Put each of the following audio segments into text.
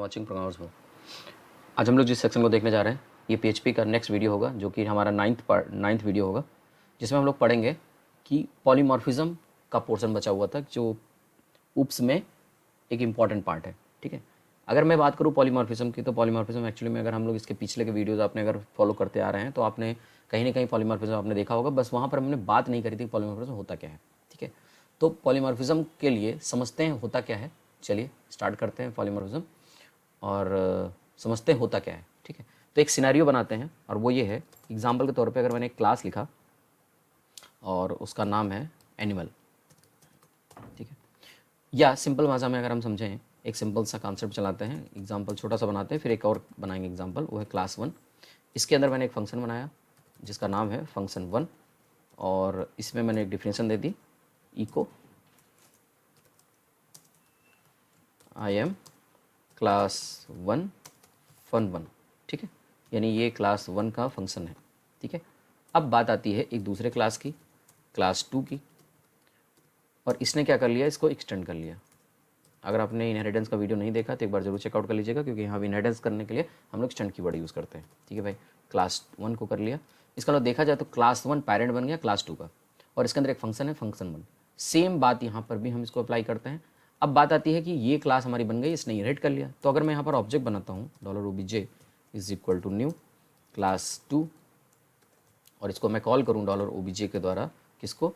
Watching programmers हो। आज हम लोग जिस सेक्शन को देखने जा रहे हैं ये पीएचपी का नेक्स्ट वीडियो होगा, जो कि हमारा नाइन्थ वीडियो होगा, जिसमें हम लोग पढ़ेंगे कि पॉलीमॉर्फिज्म का पोर्शन बचा हुआ था, जो ऊप्स में एक इम्पॉर्टेंट पार्ट है। ठीक है, अगर मैं बात करूँ पॉलीमॉर्फिज्म की, तो पॉलीमॉर्फिज्म एक्चुअली में अगर हम लोग इसके पिछले के वीडियोज़ आपने अगर फॉलो करते आ रहे हैं तो आपने कहीं ना कहीं पॉलीमॉर्फिज्म आपने देखा होगा, बस वहाँ पर हमने बात नहीं करी थी पॉलीमॉर्फिज्म होता क्या है। ठीक है, तो पॉलीमॉर्फिज्म के लिए समझते हैं होता क्या है। चलिए स्टार्ट करते हैं पॉलीमॉर्फिज्म और समझते हैं होता क्या है। ठीक है, तो एक सिनेरियो बनाते हैं और वो ये है, एग्जाम्पल के तौर पे अगर मैंने एक क्लास लिखा और उसका नाम है एनिमल। ठीक है, या सिंपल भाषा में अगर हम समझें, एक सिंपल सा कॉन्सेप्ट चलाते हैं, एग्जाम्पल छोटा सा बनाते हैं, फिर एक और बनाएंगे एग्जाम्पल, वो है क्लास 1। इसके अंदर मैंने एक फंक्शन बनाया जिसका नाम है फंक्शन 1 और इसमें मैंने एक डिफिनेशन दे दी, echo I am class 1 fun 1। ठीक है, यानी ये क्लास 1 का फंक्शन है। ठीक है, अब बात आती है एक दूसरे क्लास की, क्लास 2 की, और इसने क्या कर लिया, इसको एक्सटेंड कर लिया। अगर आपने इनहेरिटेंस का वीडियो नहीं देखा तो एक बार जरूर चेकआउट कर लीजिएगा, क्योंकि यहाँ इनहेरिटेंस करने के लिए हम लोग एक्सटेंड कीवर्ड यूज़ करते हैं। ठीक है भाई, क्लास 1 को कर लिया। इसका मतलब देखा जाए तो क्लास 1 पैरेंट बन गया क्लास 2 का, और इसके अंदर एक फंक्शन है फंक्शन 1। सेम बात यहाँ पर भी हम इसको अप्लाई करते हैं। अब बात आती है कि ये क्लास हमारी बन गई, इसने इनहेरिट कर लिया, तो अगर मैं यहाँ पर ऑब्जेक्ट बनाता हूँ $obj is equal to new class 2, और इसको मैं कॉल करूँ $obj के द्वारा किसको,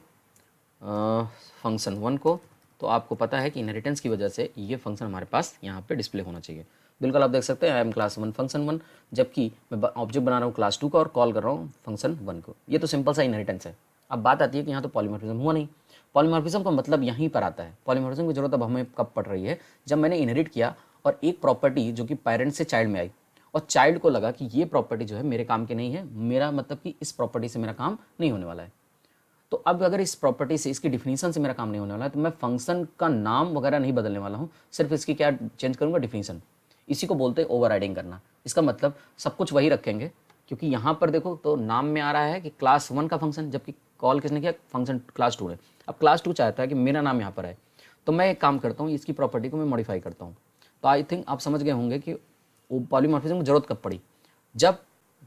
फंक्शन 1 को, तो आपको पता है कि इनहेरिटेंस की वजह से ये फंक्शन हमारे पास यहाँ पे डिस्प्ले होना चाहिए। बिल्कुल आप देख सकते हैं आई एम क्लास 1 फंक्शन 1, जबकि मैं ऑब्जेक्ट बना रहा हूँ क्लास 2 का और कॉल कर रहा हूँ फंक्शन 1 को। ये तो सिंपल सा इनहेरिटेंस है। अब बात आती है कि यहाँ तो पॉलीमॉर्फिज्म हुआ नहीं। पॉलीमॉर्फिज्म का मतलब यहीं पर आता है। पॉलीमॉर्फिज्म की जरूरत अब हमें कब पड़ रही है, जब मैंने इनहेरिट किया और एक प्रॉपर्टी जो कि पेरेंट से चाइल्ड में आई, और चाइल्ड को लगा कि ये प्रॉपर्टी जो है मेरे काम की नहीं है, मेरा मतलब कि इस प्रॉपर्टी से मेरा काम नहीं होने वाला है। तो अब अगर इस प्रॉपर्टी से, इसकी डिफिनीशन से मेरा काम नहीं होने वाला है, तो मैं फंक्शन का नाम वगैरह नहीं बदलने वाला हूँ, सिर्फ इसकी क्या चेंज करूँगा, डिफिनीशन। इसी को बोलते हैं ओवरराइडिंग करना। इसका मतलब सब कुछ वही रखेंगे, क्योंकि यहाँ पर देखो तो नाम में आ रहा है कि क्लास 1 का फंक्शन, जबकि कॉल किसने किया, फंक्शन क्लास 2 ने। अब क्लास 2 चाहता है कि मेरा नाम यहाँ पर है, तो मैं एक काम करता हूँ, इसकी प्रॉपर्टी को मैं मॉडिफाई करता हूँ। तो आई थिंक आप समझ गए होंगे कि पॉलीमॉर्फिज्म की जरूरत कब पड़ी, जब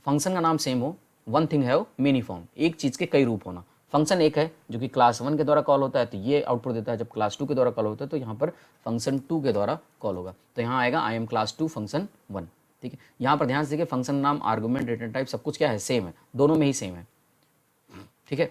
फंक्शन का नाम सेम हो, वन थिंग है मेनी फॉर्म, एक चीज़ के कई रूप होना। फंक्शन एक है जो कि क्लास 1 के द्वारा कॉल होता है, तो ये आउटपुट देता है। जब क्लास 2 के द्वारा कॉल होता है तो यहाँ पर फंक्शन 2 के द्वारा कॉल होगा, तो यहाँ आएगा आई एम क्लास 2 फंक्शन 1। ठीक है, यहाँ पर ध्यान से देखिए, फंक्शन नाम, आर्गुमेंट, रिटर्न टाइप सब कुछ क्या है, सेम है, दोनों में ही सेम है। ठीक है,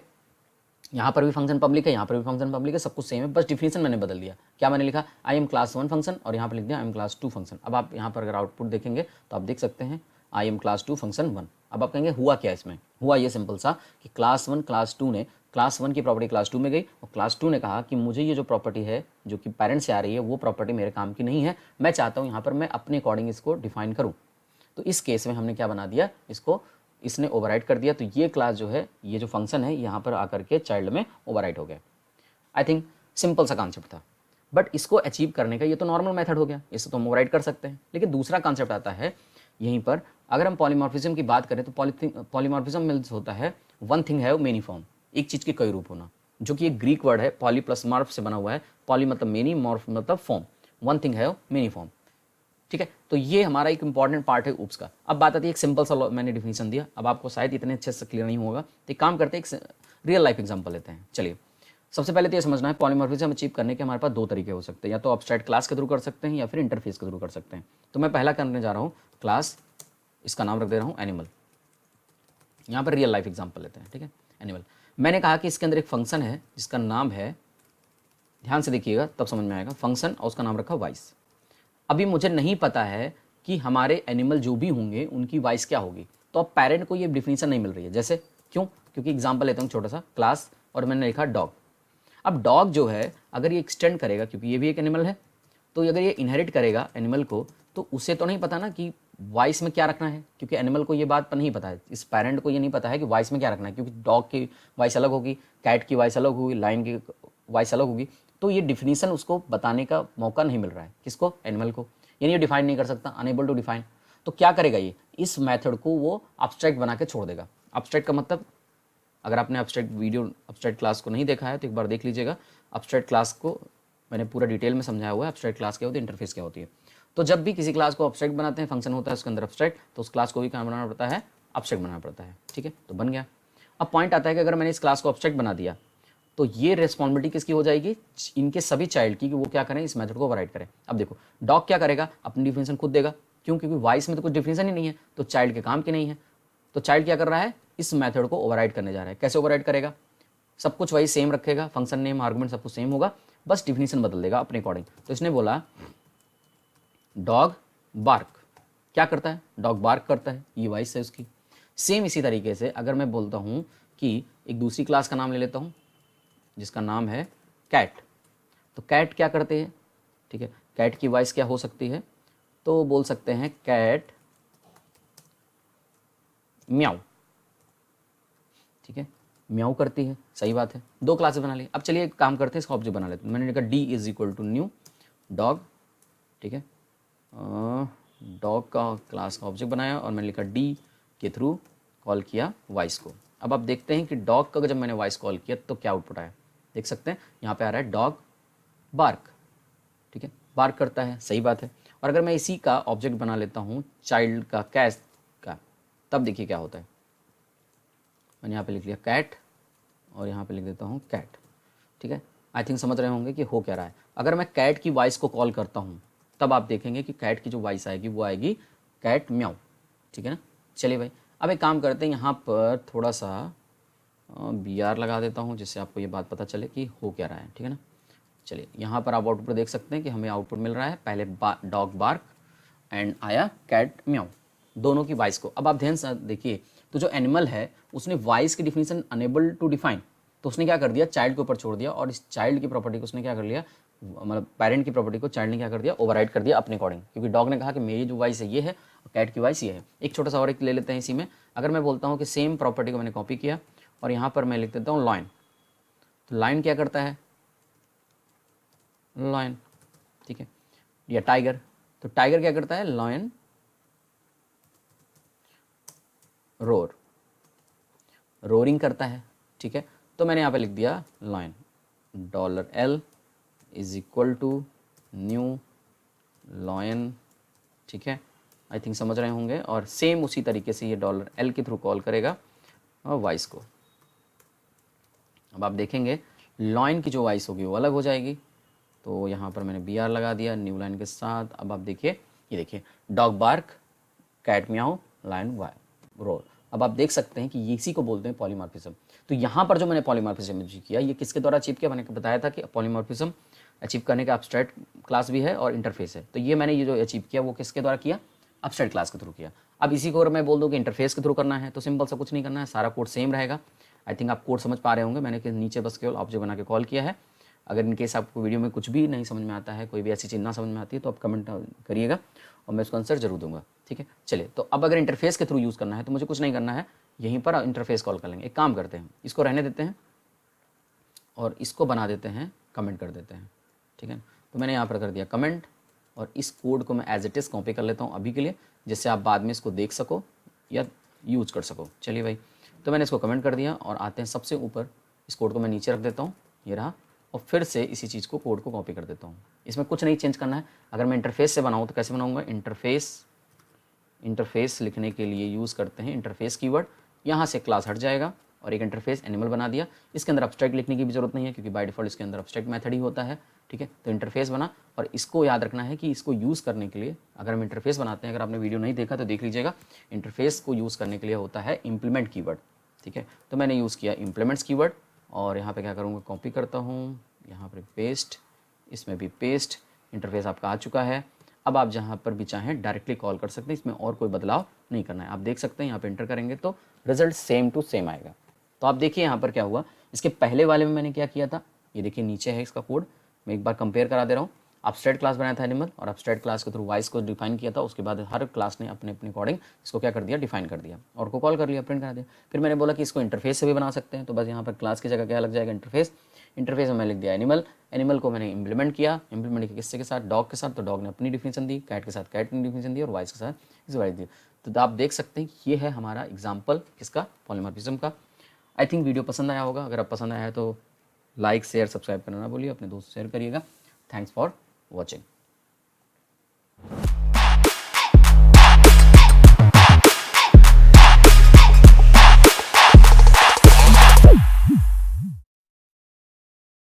यहाँ पर भी फंक्शन पब्लिक है, यहाँ पर भी फंक्शन पब्लिक है, सब कुछ सेम है, बस डिफिनीशन मैंने बदल दिया। क्या मैंने लिखा, आई एम क्लास 1 फंक्शन, और यहाँ पर लिख दिया आई एम क्लास 2 फंक्शन। अब आप यहाँ पर अगर आउटपुट देखेंगे तो आप देख सकते हैं आई एम क्लास 2 फंक्शन 1। अब आप कहेंगे हुआ क्या इसमें, हुआ ये सिंपल सा कि क्लास 1 क्लास 2 ने क्लास 1 की प्रॉपर्टी क्लास 2 में गई, और क्लास 2 ने कहा कि मुझे ये जो प्रॉपर्टी है जो कि पेरेंट्स से आ रही है वो प्रॉपर्टी मेरे काम की नहीं है, मैं चाहता हूँ यहाँ पर मैं अपने अकॉर्डिंग इसको डिफाइन करूँ। तो इस केस में हमने क्या बना दिया, इसको इसने ओवरराइट कर दिया, तो ये क्लास जो है, ये जो फंक्शन है यहाँ पर आकर के चाइल्ड में ओवरराइट हो गया। आई थिंक सिंपल सा कॉन्सेप्ट था, बट इसको अचीव करने का ये तो नॉर्मल मेथड हो गया, इससे तो हम ओवरराइट कर सकते हैं। लेकिन दूसरा कॉन्सेप्ट आता है यहीं पर, अगर हम पॉलीमॉर्फिज्म की बात करें तो पॉलीमॉर्फिज्म मीन्स होता है one thing have many form, एक चीज़ के कई रूप होना, जो कि एक ग्रीक वर्ड है, पॉली प्लस मॉर्फ से बना हुआ है। पॉली मतलब मेनी, मॉर्फ मतलब form, one thing have many form. ठीक है, तो ये हमारा एक इंपॉर्टेंट पार्ट है ऊप्स का। अब बात आती है, एक सिंपल सा मैंने डिफिनीशन दिया, अब आपको शायद इतने अच्छे से क्लियर नहीं होगा, तो एक काम करते हैं, एक रियल लाइफ एग्जांपल लेते हैं। चलिए, सबसे पहले तो ये समझना है पॉलीमॉर्फिज्म अचीव करने के हमारे पास दो तरीके हो सकते हैं, या तो एब्स्ट्रैक्ट क्लास के थ्रू कर सकते हैं या फिर इंटरफेस के थ्रू कर सकते हैं। तो मैं पहला करने जा रहा हूँ क्लास, इसका नाम रख दे रहा हूँ एनिमल। यहाँ पर रियल लाइफ एग्जाम्पल लेते हैं। ठीक है, एनिमल, मैंने कहा कि इसके अंदर एक फंक्शन है जिसका नाम है, ध्यान से देखिएगा तब समझ में आएगा, फंक्शन, और उसका नाम रखा वॉइस। अभी मुझे नहीं पता है कि हमारे एनिमल जो भी होंगे उनकी वॉइस क्या होगी, तो अब पेरेंट को ये डिफिनीशन नहीं मिल रही है। जैसे क्यों, क्योंकि एग्जांपल लेता हूँ छोटा सा, क्लास, और मैंने लिखा डॉग। अब डॉग जो है अगर ये एक्सटेंड करेगा, क्योंकि ये भी एक एनिमल है, तो अगर ये इनहेरिट करेगा एनिमल को, तो उसे तो नहीं पता ना कि वॉइस में क्या रखना है, क्योंकि एनिमल को ये बात नहीं पता है, इस पेरेंट को ये नहीं पता है कि वॉइस में क्या रखना है, क्योंकि डॉग की वॉइस अलग होगी, कैट की वॉइस अलग होगी, लाइन की वॉइस अलग होगी। तो ये डिफिनीशन उसको बताने का मौका नहीं मिल रहा है, किसको, एनिमल को, यानी ये डिफाइन नहीं कर सकता, अनेबल टू डिफाइन। तो क्या करेगा ये, इस मेथड को वो अब्स्ट्रैक्ट बना के छोड़ देगा। अब्स्ट्रैक्ट का मतलब, अगर आपने अब्स्ट्रैक्ट वीडियो, अब्स्ट्रैक्ट क्लास को नहीं देखा है तो एक बार देख लीजिएगा। अब्स्ट्रैक्ट क्लास को मैंने पूरा डिटेल में समझाया हुआ है, अब्स्ट्रैक्ट क्लास क्या होती है, इंटरफेस क्या होती है। तो जब भी किसी क्लास को ऑब्जेक्ट बनाते हैं, फंक्शन होता है उसके अंदर ऑब्जेक्ट, तो उस क्लास को भी कहाँ बनाना पड़ता है, ऑब्जेक्ट बनाना पड़ता है। ठीक है, तो बन गया। अब पॉइंट आता है कि अगर मैंने इस क्लास को ऑब्जेक्ट बना दिया तो ये रिस्पॉन्सिबिलिटी किसकी हो जाएगी, इनके सभी चाइल्ड की, कि वो क्या करें, इस मेथड को ओवरराइड करें। अब देखो डॉग क्या करेगा, अपनी डिफिनेशन खुद देगा, क्यों, क्योंकि वॉइस में तो कुछ डिफिनेशन ही नहीं है, तो चाइल्ड के काम की नहीं है। तो चाइल्ड क्या कर रहा है, इस मेथड को ओवरराइड करने जा रहा है। कैसे ओवरराइड करेगा, सब कुछ वही सेम रखेगा, फंक्शन नेम आर्गुमेंट सब कुछ सेम होगा, बस डिफिनेशन बदल देगा अपने अकॉर्डिंग। तो इसने बोला डॉग बार्क, क्या करता है, डॉग बार्क करता है, ये वॉइस है उसकी। सेम इसी तरीके से अगर मैं बोलता हूँ कि एक दूसरी क्लास का नाम ले लेता हूँ जिसका नाम है कैट, तो कैट क्या करते हैं, ठीक है, कैट की वॉइस क्या हो सकती है, तो बोल सकते हैं कैट म्याऊ, ठीक है, म्याऊ करती है, सही बात है, दो क्लासेस बना ली। अब चलिए एक काम करते हैं, इसका ऑब्जेक्ट बना लेते हैं। मैंने लिखा D is equal to new dog, ठीक है, डॉग का क्लास का ऑब्जेक्ट बनाया और मैंने लिखा डी के थ्रू कॉल किया वॉइस को। अब आप देखते हैं कि डॉग का जब मैंने वॉइस कॉल किया तो क्या आउटपुट आया, देख सकते हैं यहाँ पे आ रहा है डॉग बार्क, ठीक है, बार्क करता है, सही बात है। और अगर मैं इसी का ऑब्जेक्ट बना लेता हूँ चाइल्ड का कैट का, तब देखिए क्या होता है। मैंने यहाँ पे लिख लिया कैट और यहाँ पे लिख देता हूँ कैट, ठीक है। आई थिंक समझ रहे होंगे कि हो क्या रहा है। अगर मैं कैट की वॉइस को कॉल करता हूँ तब आप देखेंगे कि कैट की जो वॉइस आएगी वो आएगी कैट म्याऊ, ठीक है ना। चलिए भाई, अब एक काम करते हैं, यहाँ पर थोड़ा सा बी आर लगा देता हूँ जिससे आपको ये बात पता चले कि हो क्या रहा है, ठीक है ना। चलिए यहाँ पर आप आउटपुट देख सकते हैं कि हमें आउटपुट मिल रहा है, पहले डॉग बार्क एंड आया कैट म्याऊ, दोनों की वॉइस को। अब आप ध्यान से देखिए, तो जो एनिमल है उसने वॉइस की डिफिनेशन अनेबल टू डिफाइन, तो उसने क्या कर दिया, चाइल्ड के ऊपर छोड़ दिया, और इस चाइल्ड की प्रॉपर्टी को उसने क्या कर लिया, मतलब पेरेंट की प्रॉपर्टी को चाइल्ड ने क्या कर दिया, ओवरराइड कर दिया अपने अकॉर्डिंग, क्योंकि डॉग ने कहा कि मेरी जो वॉइस है ये है और कैट की वॉइस ये है। एक छोटा सा और एक ले लेते हैं इसी में। अगर मैं बोलता हूँ कि सेम प्रॉपर्टी को मैंने कॉपी किया और यहाँ पर मैं लिख देता हूँ लॉयन, तो लाइन क्या करता है, लॉयन, ठीक है, या टाइगर, तो टाइगर क्या करता है, लॉयन रोर, रोरिंग करता है, ठीक है। तो मैंने यहाँ पे लिख दिया lion, dollar L is equal to new lion, ठीक है। आई थिंक समझ रहे होंगे। और सेम उसी तरीके से ये डॉलर एल के थ्रू कॉल करेगा और वॉइस को। अब आप देखेंगे लॉयन की जो वॉइस होगी वो अलग हो जाएगी, तो यहाँ पर मैंने बी आर लगा दिया न्यू लाइन के साथ। अब आप देखिए, ये देखिए dog bark cat meow lion roar. अब आप देख सकते हैं कि ये इसी को बोलते हैं पॉलीमॉर्फिज्म। तो यहाँ पर जो मैंने पॉलीमॉर्फिज्म किया, ये किसके द्वारा अचीव किया, मैंने बताया था कि पॉलीमॉर्फिज्म अचीव करने का एब्स्ट्रैक्ट क्लास भी है और इंटरफेस है। तो ये मैंने ये जो अचीव किया वो किसके द्वारा किया, एब्स्ट्रैक्ट क्लास के थ्रू किया। अब इसी को अगर मैं बोल दूँ कि इंटरफेस के थ्रू करना है, तो सिंपल सा कुछ नहीं करना है, सारा कोड सेम रहेगा। आई थिंक आप कोड समझ पा रहे होंगे, मैंने नीचे बस केवल ऑब्जेक्ट बना के कॉल किया है। अगर इनकेस आपको वीडियो में कुछ भी नहीं समझ में आता है, कोई भी ऐसी चीज़ ना समझ में आती है, तो आप कमेंट करिएगा और मैं उसका आंसर जरूर दूंगा, ठीक है। चलिए, तो अब अगर इंटरफेस के थ्रू यूज़ करना है तो मुझे कुछ नहीं करना है, यहीं पर इंटरफेस कॉल कर लेंगे। एक काम करते हैं, इसको रहने देते हैं और इसको बना देते हैं, कमेंट कर देते हैं, ठीक है। तो मैंने यहाँ पर कर दिया कमेंट और इस कोड को मैं एज इट इज़ कॉपी कर लेता हूँ अभी के लिए, जिससे आप बाद में इसको देख सको या यूज कर सको। चलिए भाई, तो मैंने इसको कमेंट कर दिया और आते हैं सबसे ऊपर, इस कोड को मैं नीचे रख देता हूँ, ये रहा, और फिर से इसी चीज़ को कोड को कॉपी कर देता हूँ। इसमें कुछ नहीं चेंज करना है। अगर मैं इंटरफेस से बनाऊँ तो कैसे बनाऊँगा, इंटरफेस लिखने के लिए यूज़ करते हैं इंटरफेस कीवर्ड, यहाँ से क्लास हट जाएगा और एक इंटरफेस एनिमल बना दिया। इसके अंदर एब्स्ट्रैक्ट लिखने की भी जरूरत नहीं है क्योंकि बाय डिफॉल्ट इसके अंदर एब्स्ट्रैक्ट मेथड ही होता है, ठीक है। तो इंटरफेस बना, और इसको याद रखना है कि इसको यूज़ करने के लिए अगर हम इंटरफेस बनाते हैं, अगर आपने वीडियो नहीं देखा तो देख लीजिएगा, इंटरफेस को यूज़ करने के लिए होता है इम्प्लीमेंट कीवर्ड, ठीक है। तो मैंने यूज़ किया इम्प्लीमेंट्स कीवर्ड और यहाँ पे क्या करूँगा, कॉपी करता हूँ, यहाँ पर पेस्ट, इसमें भी पेस्ट, इंटरफेस आपका आ चुका है। अब आप जहाँ पर भी चाहें डायरेक्टली कॉल कर सकते हैं, इसमें और कोई बदलाव नहीं करना है। आप देख सकते हैं यहाँ पे एंटर करेंगे तो रिजल्ट सेम टू सेम आएगा। तो आप देखिए यहाँ पर क्या हुआ, इसके पहले वाले में मैंने क्या किया था, ये देखिए नीचे है इसका कोड, मैं एक बार कंपेयर करा दे रहा हूँ। एब्स्ट्रैक्ट क्लास बनाया था एनिमल और एब्स्ट्रैक्ट क्लास के थ्रू वॉइस को डिफाइन किया था, उसके बाद हर क्लास ने अपने अपने अकॉर्डिंग इसको क्या कर दिया, डिफाइन कर दिया और को कॉल कर लिया, प्रिंट करा दिया। फिर मैंने बोला कि इसको इंटरफेस से भी बना सकते हैं, तो बस यहाँ पर क्लास की जगह क्या लग जाएगा, इंटरफेस। इंटरफेस में मैं लिख दिया एनिमल, एनिमल को मैंने इंप्लीमेंट किया, इंप्लीमेंट किया किससे के साथ, डॉग के साथ, तो डॉग ने अपनी डिफिनेशन दी, कैट के साथ कैट ने डिफिनेशन दी और वॉइस के साथ इस वॉइस दी। तो आप देख सकते हैं ये है हमारा एग्जाम्पल किसका, पॉलीमॉर्फिज्म का। आई थिंक वीडियो पसंद आया होगा, अगर आप पसंद आया है तो लाइक शेयर सब्सक्राइब करना ना भूलिए, अपने दोस्त शेयर करिएगा। Thanks for watching.